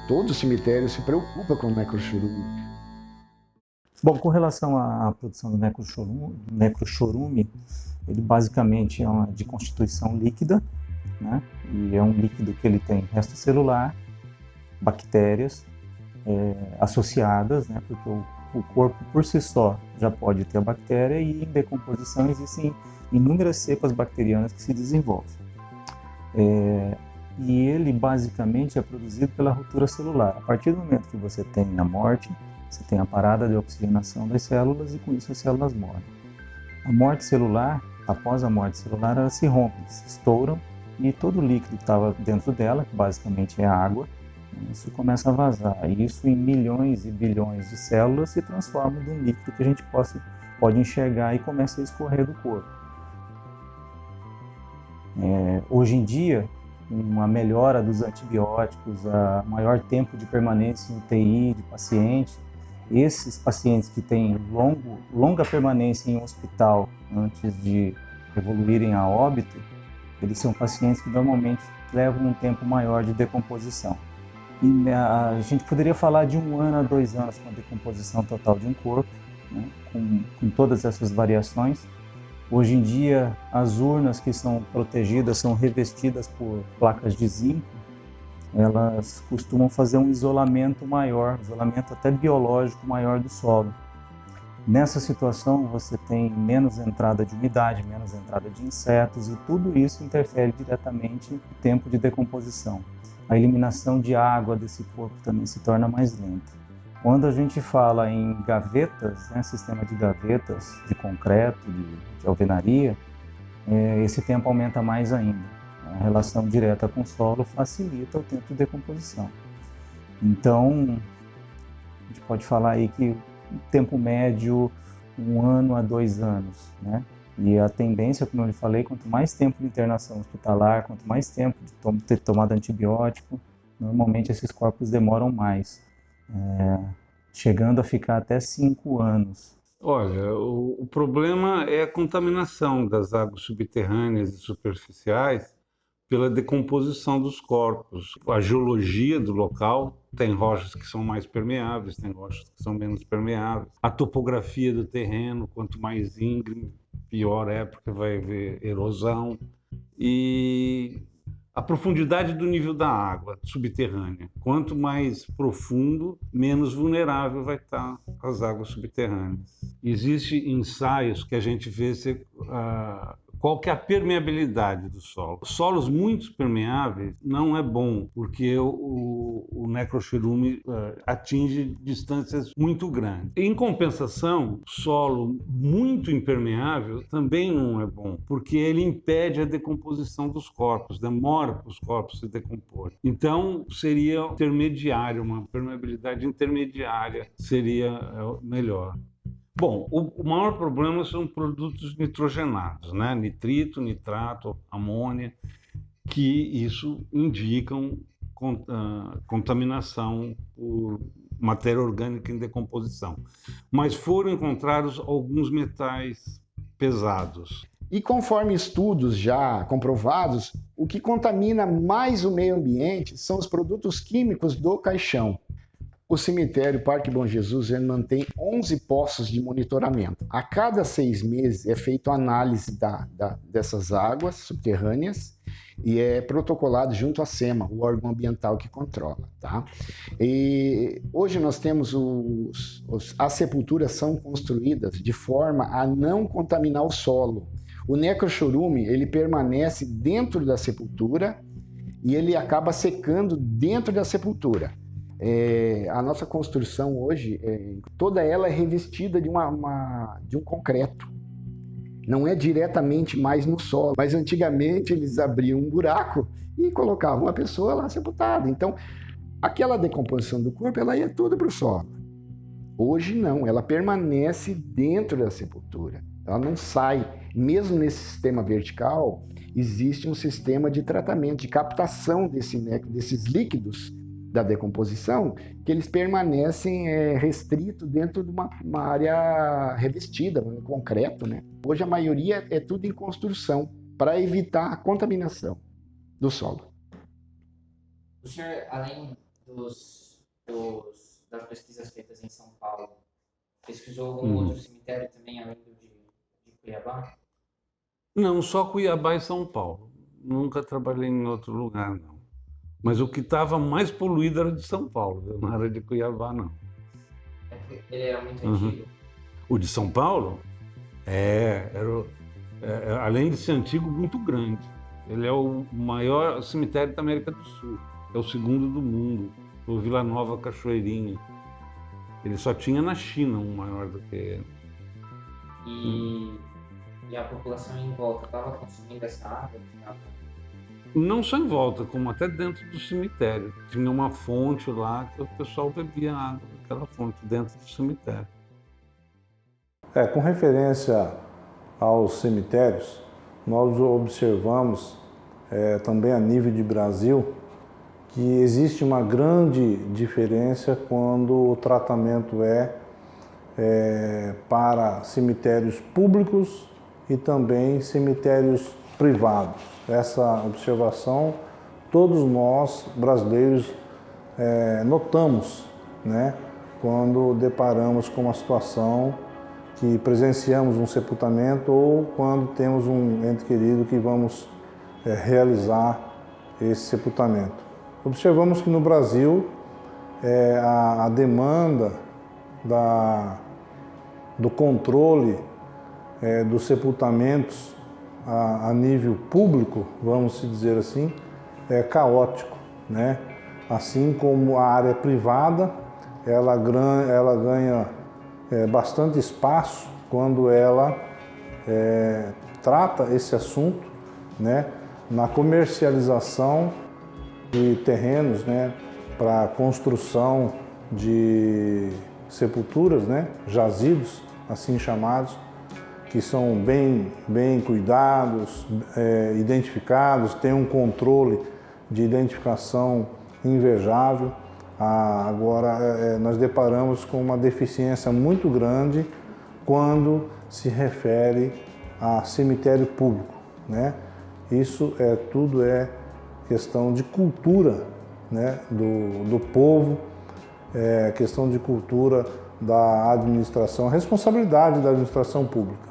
Todo cemitério se preocupa com o necrochorume. Bom, com relação à produção do necrochorume, ele basicamente é de constituição líquida, né? E é um líquido que ele tem resto celular, bactérias associadas, né? Porque o corpo por si só já pode ter a bactéria e em decomposição existem inúmeras cepas bacterianas que se desenvolvem. E ele basicamente é produzido pela ruptura celular. A partir do momento que você tem a morte, você tem a parada de oxigenação das células e com isso as células morrem. A morte celular, após a morte celular, elas se rompem, se estouram e todo o líquido que estava dentro dela, que basicamente é água, isso começa a vazar. E isso em milhões e bilhões de células se transforma num líquido que a gente pode enxergar e começa a escorrer do corpo. Hoje em dia, uma melhora dos antibióticos, a maior tempo de permanência em UTI de paciente, esses pacientes que têm longa permanência em um hospital antes de evoluírem a óbito, eles são pacientes que normalmente levam um tempo maior de decomposição. E a gente poderia falar de 1 ano a 2 anos com a decomposição total de um corpo, né, com todas essas variações. Hoje em dia, as urnas que são protegidas são revestidas por placas de zinco. Elas costumam fazer um isolamento maior, isolamento até biológico maior do solo. Nessa situação, você tem menos entrada de umidade, menos entrada de insetos e tudo isso interfere diretamente no tempo de decomposição. A eliminação de água desse corpo também se torna mais lenta. Quando a gente fala em gavetas, né, sistema de gavetas de concreto, de alvenaria, esse tempo aumenta mais ainda. A relação direta com o solo facilita o tempo de decomposição. Então, a gente pode falar aí que o tempo médio, 1 ano a 2 anos, né? E a tendência, como eu lhe falei, quanto mais tempo de internação hospitalar, quanto mais tempo de ter tomado antibiótico, normalmente esses corpos demoram mais, chegando a ficar até 5 anos. Olha, o problema é a contaminação das águas subterrâneas e superficiais pela decomposição dos corpos. A geologia do local tem rochas que são mais permeáveis, tem rochas que são menos permeáveis. A topografia do terreno, quanto mais íngreme, pior é, porque vai haver erosão. E a profundidade do nível da água subterrânea. Quanto mais profundo, menos vulnerável vai estar as águas subterrâneas. Existem ensaios que a gente vê qual que é a permeabilidade do solo. Solos muito permeáveis não é bom, porque o necrochorume atinge distâncias muito grandes. Em compensação, solo muito impermeável também não é bom, porque ele impede a decomposição dos corpos, demora para os corpos se decomporem. Então, seria intermediário, uma permeabilidade intermediária seria melhor. Bom, o maior problema são produtos nitrogenados, né? Nitrito, nitrato, amônia, que isso indicam contaminação por matéria orgânica em decomposição. Mas foram encontrados alguns metais pesados. E conforme estudos já comprovados, o que contamina mais o meio ambiente são os produtos químicos do caixão. O cemitério Parque Bom Jesus mantém 11 postos de monitoramento. A cada 6 meses é feita análise dessas águas subterrâneas e é protocolado junto à SEMA, o órgão ambiental que controla. Tá? E hoje nós temos as sepulturas são construídas de forma a não contaminar o solo. O necrochorume ele permanece dentro da sepultura e ele acaba secando dentro da sepultura. A nossa construção hoje, toda ela é revestida de um concreto. Não é diretamente mais no solo, mas antigamente eles abriam um buraco e colocavam uma pessoa lá sepultada. Então, aquela decomposição do corpo, ela ia toda para o solo. Hoje não, ela permanece dentro da sepultura. Ela não sai. Mesmo nesse sistema vertical, existe um sistema de tratamento, de captação desses líquidos da decomposição, que eles permanecem restritos dentro de uma área revestida, um concreto, né? Hoje a maioria é tudo em construção, para evitar a contaminação do solo. O senhor, além das pesquisas feitas em São Paulo, pesquisou algum outro cemitério também, além do de Cuiabá? Não, só Cuiabá e São Paulo. Nunca trabalhei em outro lugar, não. Mas o que estava mais poluído era de São Paulo, viu? Não era de Cuiabá, não. Ele era muito Uhum. antigo. O de São Paulo além de ser antigo, muito grande. Ele é o maior cemitério da América do Sul. É o segundo do mundo, o Vila Nova Cachoeirinha. Ele só tinha na China um maior do que ele. E a população em volta estava consumindo essa água? Não só em volta, como até dentro do cemitério. Tinha uma fonte lá que o pessoal bebia água daquela fonte dentro do cemitério. Com referência aos cemitérios, nós observamos também a nível de Brasil que existe uma grande diferença quando o tratamento para cemitérios públicos e também cemitérios privados. Essa observação todos nós brasileiros notamos, né, quando deparamos com uma situação que presenciamos um sepultamento ou quando temos um ente querido que vamos realizar esse sepultamento. Observamos que no Brasil a demanda do controle dos sepultamentos a nível público, vamos dizer assim, é caótico, né? Assim como a área privada, ela ganha bastante espaço quando ela trata esse assunto, né, na comercialização de terrenos, né, para construção de sepulturas, né, jazidos, assim chamados, que são bem cuidados, identificados, tem um controle de identificação invejável. Agora, nós deparamos com uma deficiência muito grande quando se refere a cemitério público, né? Isso tudo é questão de cultura, né, do povo, questão de cultura da administração, responsabilidade da administração pública.